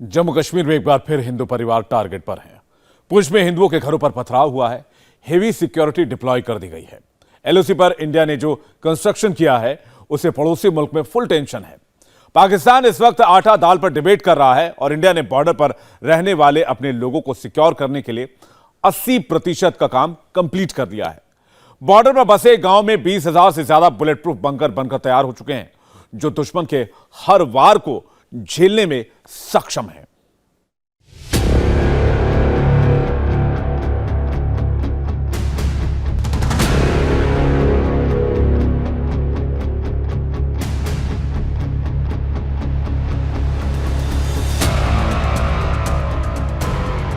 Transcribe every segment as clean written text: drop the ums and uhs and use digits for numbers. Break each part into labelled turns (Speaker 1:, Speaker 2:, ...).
Speaker 1: जम्मू कश्मीर में एक बार फिर हिंदू परिवार टारगेट पर हैं। पुंछ में हिंदुओं के घरों पर पथराव हुआ है। हेवी सिक्योरिटी डिप्लॉय कर दी गई है। एलओसी पर इंडिया ने जो कंस्ट्रक्शन किया है उसे पड़ोसी मुल्क में फुल टेंशन है। पाकिस्तान इस वक्त आटा दाल पर डिबेट कर रहा है और इंडिया ने बॉर्डर पर रहने वाले अपने लोगों को सिक्योर करने के लिए 80% का काम कंप्लीट कर दिया है। बॉर्डर पर बसे गांव में 20,000 से ज्यादा बुलेट प्रूफ बंकर बनकर तैयार हो चुके हैं, जो दुश्मन के हर वार को झेलने में सक्षम है।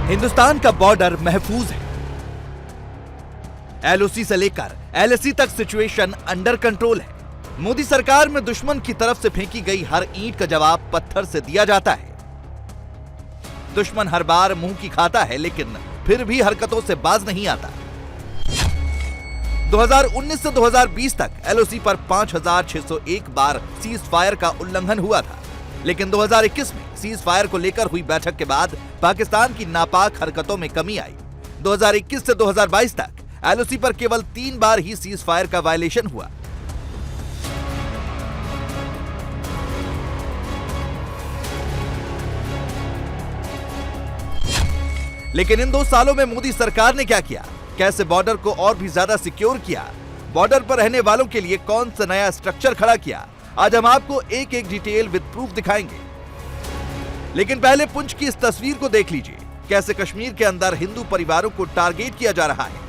Speaker 2: हिंदुस्तान का बॉर्डर महफूज है। एलओसी से लेकर एलएसी तक सिचुएशन अंडर कंट्रोल है। मोदी सरकार में दुश्मन की तरफ से फेंकी गई हर ईंट का जवाब पत्थर से दिया जाता है। दुश्मन हर बार मुंह की खाता है, लेकिन फिर भी हरकतों से बाज नहीं आता। 2019 से 2020 तक एलओसी पर 5,601 बार सीज फायर का उल्लंघन हुआ था, लेकिन 2021 में सीज फायर को लेकर हुई बैठक के बाद पाकिस्तान की नापाक हरकतों में कमी आई। 2021 से 2022 तक एलओसी पर केवल 3 बार ही सीज फायर का वायलेशन हुआ। लेकिन इन 2 सालों में मोदी सरकार ने क्या किया? कैसे बॉर्डर को और भी ज्यादा सिक्योर किया? बॉर्डर पर रहने वालों के लिए कौन सा नया स्ट्रक्चर खड़ा किया? आज हम आपको एक एक डिटेल विद प्रूफ दिखाएंगे। लेकिन पहले पुंछ की इस तस्वीर को देख लीजिए। कैसे कश्मीर के अंदर हिंदू परिवारों को टारगेट किया जा रहा है।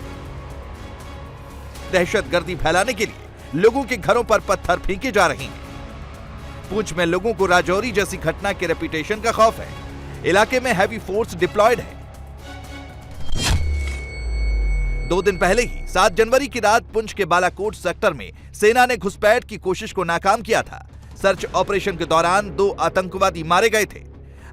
Speaker 2: दहशतगर्दी फैलाने के लिए लोगों के घरों पर पत्थर फेंके जा रहे हैं। पुंछ में लोगों को राजौरी जैसी घटना के रेपुटेशन का खौफ है। इलाके में हैवी फोर्स डिप्लॉयड है। 2 दिन पहले ही 7 जनवरी की रात पुंछ के बालाकोट सेक्टर में सेना ने घुसपैठ की कोशिश को नाकाम किया था। सर्च ऑपरेशन के दौरान 2 आतंकवादी मारे गए थे।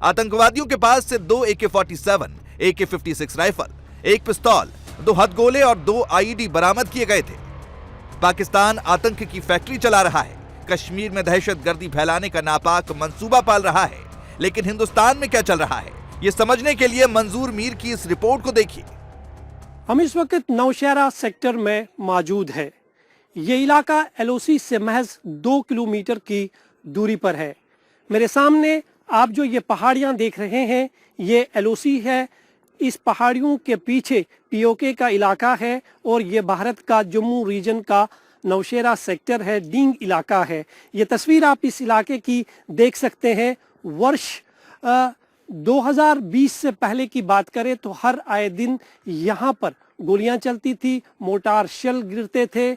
Speaker 2: आतंकवादियों के पास से 2 AK-47, AK-56 राइफल, 1 पिस्तौल, 2 हथगोले और 2 आईईडी बरामद किए गए थे। पाकिस्तान आतंक की फैक्ट्री चला रहा है। कश्मीर में दहशतगर्दी फैलाने का नापाक मंसूबा पाल रहा है। लेकिन हिंदुस्तान में क्या चल रहा है, ये समझने के लिए मंजूर मीर की इस रिपोर्ट को देखिए।
Speaker 3: हम इस वक्त नौशहरा सेक्टर में मौजूद है। ये इलाका एलओसी से महज 2 किलोमीटर की दूरी पर है। मेरे सामने आप जो ये पहाड़ियाँ देख रहे हैं, ये एलओसी है। इस पहाड़ियों के पीछे पीओके का इलाका है और ये भारत का जम्मू रीजन का नौशेरा सेक्टर है, डींग इलाका है। ये तस्वीर आप इस इलाके की देख सकते हैं। वर्ष 2020 से पहले की बात करें तो हर आए दिन यहाँ पर गोलियां चलती थी, मोटार शेल गिरते थे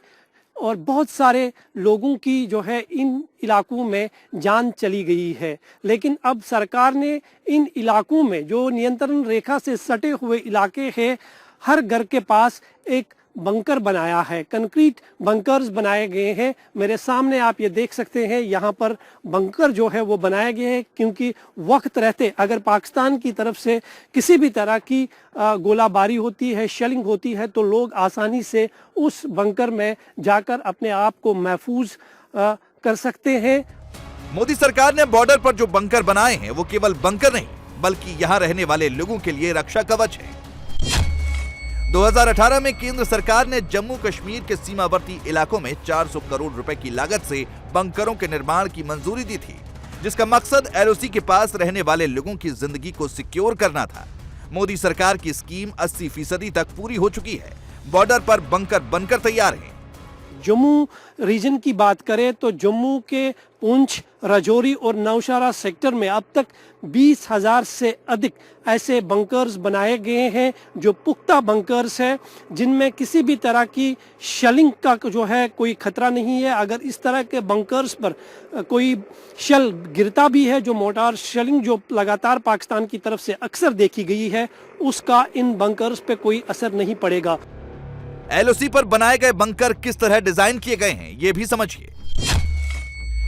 Speaker 3: और बहुत सारे लोगों की जो है इन इलाकों में जान चली गई है। लेकिन अब सरकार ने इन इलाकों में जो नियंत्रण रेखा से सटे हुए इलाके हैं, हर घर के पास एक बंकर बनाया है। कंक्रीट बंकर्स बनाए गए हैं। मेरे सामने आप ये देख सकते हैं, यहाँ पर बंकर जो है वो बनाए गए हैं, क्योंकि वक्त रहते अगर पाकिस्तान की तरफ से किसी भी तरह की गोलाबारी होती है, शेलिंग होती है, तो लोग आसानी से उस बंकर में जाकर अपने आप को महफूज कर सकते हैं।
Speaker 2: मोदी सरकार ने बॉर्डर पर जो बंकर बनाए हैं वो केवल बंकर नहीं, बल्कि यहाँ रहने वाले लोगों के लिए रक्षा कवच है। 2018 में केंद्र सरकार ने जम्मू कश्मीर के सीमावर्ती इलाकों में 400 करोड़ रुपए की लागत से बंकरों के निर्माण की मंजूरी दी थी, जिसका मकसद एलओसी के पास रहने वाले लोगों की जिंदगी को सिक्योर करना था। मोदी सरकार की स्कीम 80% तक पूरी हो चुकी है। बॉर्डर पर बंकर बनकर तैयार है।
Speaker 3: जम्मू रीजन की बात करें तो जम्मू के पुंछ, राजौरी और नौशहरा सेक्टर में अब तक 20,000 से अधिक ऐसे बंकर्स बनाए गए हैं, जो पुख्ता बंकर्स हैं, जिनमें किसी भी तरह की शेलिंग का जो है कोई खतरा नहीं है। अगर इस तरह के बंकर्स पर कोई शेल गिरता भी है, जो मोटार शेलिंग जो लगातार पाकिस्तान की तरफ से अक्सर देखी गई है, उसका इन बंकर्स पे कोई असर नहीं पड़ेगा।
Speaker 2: एलओसी पर बनाए गए बंकर किस तरह डिजाइन किए गए हैं, ये भी समझिए।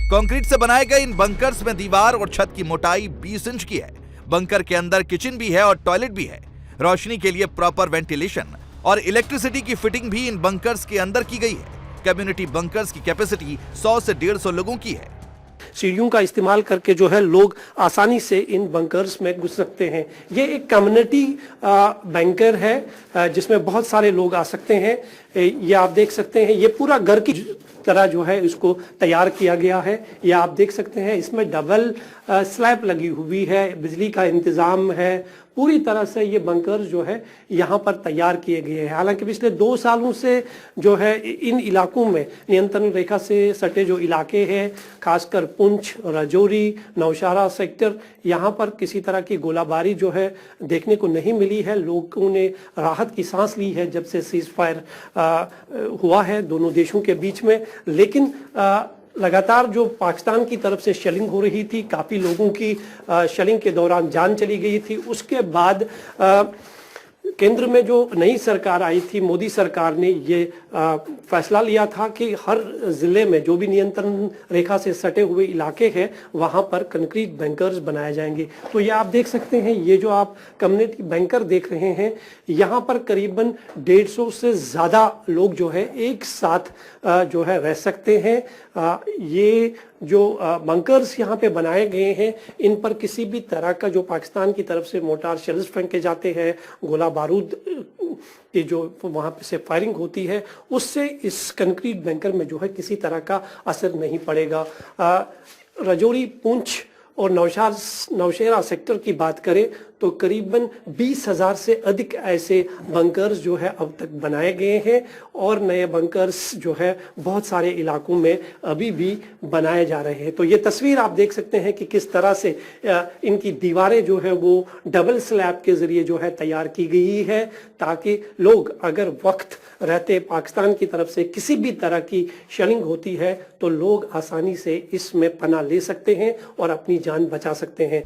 Speaker 2: कंक्रीट से बनाए गए इन बंकर्स में दीवार और छत की मोटाई 20 इंच की है। बंकर के अंदर किचन भी है और टॉयलेट भी है। रोशनी के लिए प्रॉपर वेंटिलेशन और इलेक्ट्रिसिटी की फिटिंग भी इन बंकर्स के अंदर की गई है। कम्युनिटी बंकर्स की कैपेसिटी 100 से 150 लोगों की है।
Speaker 3: सीढ़ियों का इस्तेमाल करके जो है लोग आसानी से इन बंकर्स में घुस सकते हैं। ये एक कम्युनिटी बैंकर है जिसमें बहुत सारे लोग आ सकते हैं। ये आप देख सकते हैं, ये पूरा घर की तरह जो है इसको तैयार किया गया है। ये आप देख सकते हैं, इसमें डबल स्लैब लगी हुई है, बिजली का इंतजाम है, पूरी तरह से ये बंकर जो है यहाँ पर तैयार किए गए हैं। हालांकि पिछले 2 सालों से जो है इन इलाकों में नियंत्रण रेखा से सटे जो इलाके हैं, खासकर पुंछ, राजौरी, नौशहरा सेक्टर, यहाँ पर किसी तरह की गोलाबारी जो है देखने को नहीं मिली है। लोगों ने राहत की सांस ली है जब से सीज फायर हुआ है दोनों देशों के बीच में। लेकिन लगातार जो पाकिस्तान की तरफ से शेलिंग हो रही थी, काफ़ी लोगों की शेलिंग के दौरान जान चली गई थी। उसके बाद केंद्र में जो नई सरकार आई थी, मोदी सरकार ने ये फैसला लिया था कि हर जिले में जो भी नियंत्रण रेखा से सटे हुए इलाके हैं वहां पर कंक्रीट बैंकर्स बनाए जाएंगे। तो ये आप देख सकते हैं, ये जो आप कम्युनिटी बैंकर देख रहे हैं, यहाँ पर करीबन 150 से ज़्यादा लोग जो है एक साथ जो है रह सकते हैं। ये जो बंकर्स यहाँ पे बनाए गए हैं, इन पर किसी भी तरह का जो पाकिस्तान की तरफ से मोटार शेल्स फेंके जाते हैं, गोला बारूद की जो वहाँ पे से फायरिंग होती है, उससे इस कंक्रीट बैंकर में जो है किसी तरह का असर नहीं पड़ेगा। राजौरी, पुंछ और नौशहरा सेक्टर की बात करें तो करीबन 20,000 से अधिक ऐसे बंकर्स जो है अब तक बनाए गए हैं और नए बंकर्स जो है बहुत सारे इलाकों में अभी भी बनाए जा रहे हैं। तो ये तस्वीर आप देख सकते हैं कि किस तरह से इनकी दीवारें जो है वो डबल स्लैब के जरिए जो है तैयार की गई है, ताकि लोग अगर वक्त रहते पाकिस्तान की तरफ से किसी भी तरह की शेलिंग होती है तो लोग आसानी से इसमें पनाह ले सकते हैं और अपनी जान बचा सकते हैं।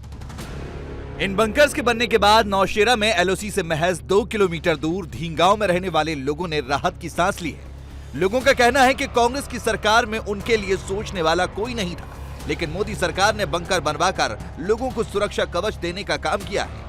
Speaker 2: इन बंकर्स के बनने के बाद नौशेरा में एलओसी से महज 2 किलोमीटर दूर धींगांव में रहने वाले लोगों ने राहत की सांस ली है। लोगों का कहना है कि कांग्रेस की सरकार में उनके लिए सोचने वाला कोई नहीं था, लेकिन मोदी सरकार ने बंकर बनवाकर लोगों को सुरक्षा कवच देने का काम किया है।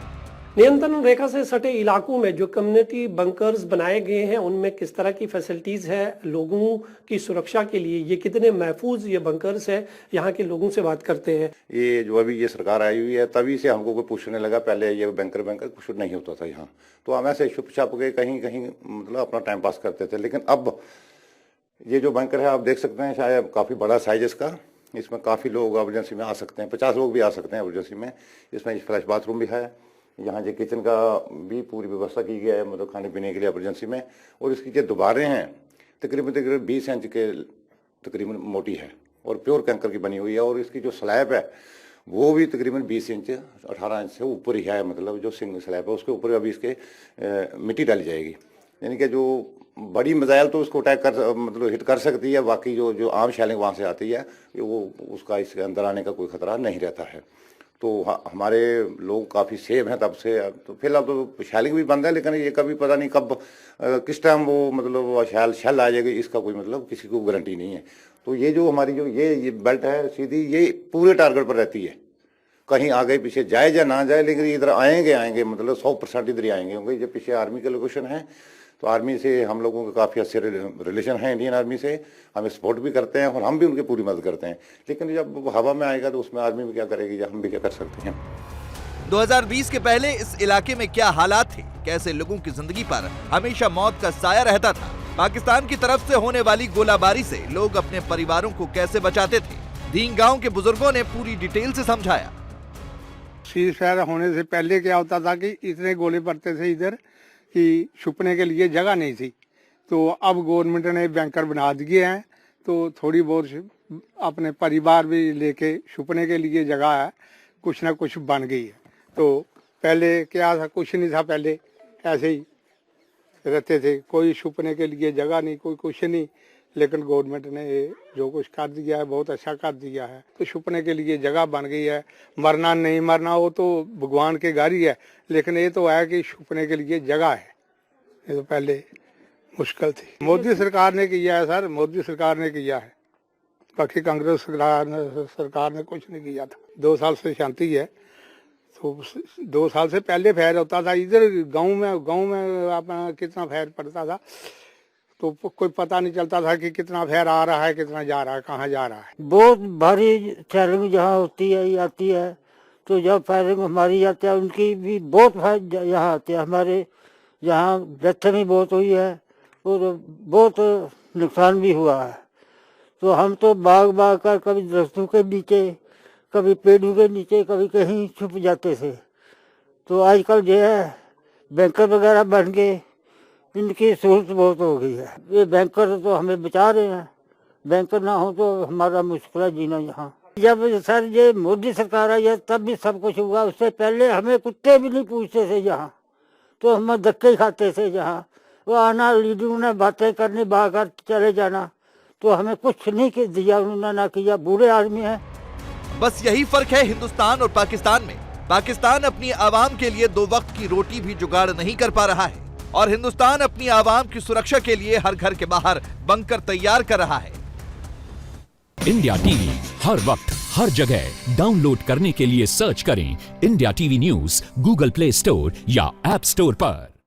Speaker 3: नियंत्रण रेखा से सटे इलाकों में जो कम्युनिटी बंकर्स बनाए गए हैं, उनमें किस तरह की फैसिलिटीज है लोगों की सुरक्षा के लिए, ये कितने महफूज ये बंकर्स है, यहाँ के लोगों से बात करते हैं।
Speaker 4: ये जो अभी ये सरकार आई हुई है तभी से हमको कोई पूछने लगा, पहले ये बैंकर कुछ नहीं होता था यहाँ, तो हम ऐसे छुप छाप के कहीं कहीं मतलब अपना टाइम पास करते थे। लेकिन अब ये जो बैंकर है आप देख सकते हैं, शायद काफ़ी बड़ा साइज इसका, इसमें काफ़ी लोग एमरजेंसी में आ सकते हैं, 50 लोग भी आ सकते हैं एमरजेंसी में। इसमें फ्लैश बाथरूम भी है, यहाँ जो किचन का भी पूरी व्यवस्था की गई है, मतलब खाने पीने के लिए एमरजेंसी में। और इसकी जो दीवारें हैं तकरीबन 20 इंच के तकरीबन मोटी है और प्योर कैंकर की बनी हुई है। और इसकी जो स्लैब है वो भी तकरीबन 20 इंच 18 इंच से ऊपर ही है, मतलब जो सिंगल स्लैब है उसके ऊपर अभी इसके मिट्टी डाली जाएगी। यानी कि जो बड़ी मिसाइल तो उसको अटैक कर मतलब हिट कर सकती है, बाकी जो आम शैलिंग वहाँ से आती है वो उसका इसके अंदर आने का कोई खतरा नहीं रहता है। तो हमारे लोग काफ़ी सेफ हैं तब से। तो फिलहाल तो शैलिंग भी बंद है, लेकिन ये कभी पता नहीं कब किस टाइम वो मतलब शैल आ जाएगी, इसका कोई मतलब किसी को गारंटी नहीं है। तो ये जो हमारी जो ये बेल्ट है सीधी, ये पूरे टारगेट पर रहती है, कहीं आगे पीछे जाए या ना जाए, लेकिन इधर आएंगे मतलब 100% इधर ही आएंगे। क्योंकि जब पीछे आर्मी के लोकेशन है तो आर्मी से हम लोगों के काफ़ी अच्छे रिलेशन है, इंडियन आर्मी से हमें सपोर्ट भी करते हैं और हम भी उनकी पूरी मदद करते हैं। लेकिन जब हवा में आएगा तो उसमें आर्मी भी क्या करेगी या हम भी क्या कर सकते हैं।
Speaker 2: 2020 के पहले इस इलाके में क्या हालात थे, कैसे लोगों की जिंदगी पर हमेशा मौत का साया रहता था, पाकिस्तान की तरफ से होने वाली गोलाबारी से लोग अपने परिवारों को कैसे बचाते थे, धींगांव के बुजुर्गों ने पूरी डिटेल से समझाया।
Speaker 5: सीज फायर होने से पहले क्या होता था कि इतने गोले पड़ते थे इधर कि छुपने के लिए जगह नहीं थी। तो अब गवर्नमेंट ने बैंकर बना दिए हैं, तो थोड़ी बहुत अपने परिवार भी लेके छुपने के लिए जगह है, कुछ ना कुछ बन गई है। तो पहले क्या था, कुछ नहीं था, पहले ऐसे ही रहते थे, कोई छुपने के लिए जगह नहीं, कोई कुछ नहीं। लेकिन गवर्नमेंट ने जो कुछ कर दिया है बहुत अच्छा कर दिया है, तो छुपने के लिए जगह बन गई है। मरना नहीं मरना वो तो भगवान के घर ही है, लेकिन ये तो है कि छुपने के लिए जगह है, ये तो पहले मुश्किल थी। मोदी सरकार ने किया है सर, मोदी सरकार ने किया है, बाकी कांग्रेस सरकार ने कुछ नहीं किया था। 2 साल से शांति है, तो 2 साल से पहले फायर होता था इधर गाँव में अपना कितना फायर पड़ता था, तो कोई पता नहीं चलता था कि कितना फेयर आ रहा है, कितना जा रहा है, कहाँ जा रहा है।
Speaker 6: बहुत भारी फायरिंग जहाँ होती है आती है, तो जब फायरिंग हमारी आती है उनकी भी बहुत यहाँ आती है। हमारे यहाँ डेथ भी बहुत हुई है और बहुत नुकसान भी हुआ है। तो हम तो भाग भाग कर कभी दरख्तों के नीचे, कभी पेड़ों के नीचे, कभी कहीं छुप जाते थे। तो आजकल जो है बैंकर वगैरह बन गए, इनकी सहूलत बहुत हो गई है। ये बैंकर तो हमें बचा रहे हैं, बैंकर ना हो तो हमारा मुश्किल है जीना यहाँ। जब सर ये मोदी सरकार आई है तब भी सब कुछ हुआ, उससे पहले हमें कुत्ते भी नहीं पूछते थे यहाँ, तो हम धक्के ही खाते थे यहाँ। वो आना, लीडरों ने बातें करनी, बाहर चले जाना, तो हमें कुछ नहीं दिया उन्होंने, ना किया। बूढ़े आदमी हैं।
Speaker 2: बस यही फर्क है हिंदुस्तान और पाकिस्तान में। पाकिस्तान अपनी आवाम के लिए 2 वक्त की रोटी भी जुगाड़ नहीं कर पा रहा है और हिंदुस्तान अपनी आवाम की सुरक्षा के लिए हर घर के बाहर बंकर तैयार कर रहा है।
Speaker 7: इंडिया टीवी हर वक्त हर जगह डाउनलोड करने के लिए सर्च करें India TV news Google play store या ऐप स्टोर पर।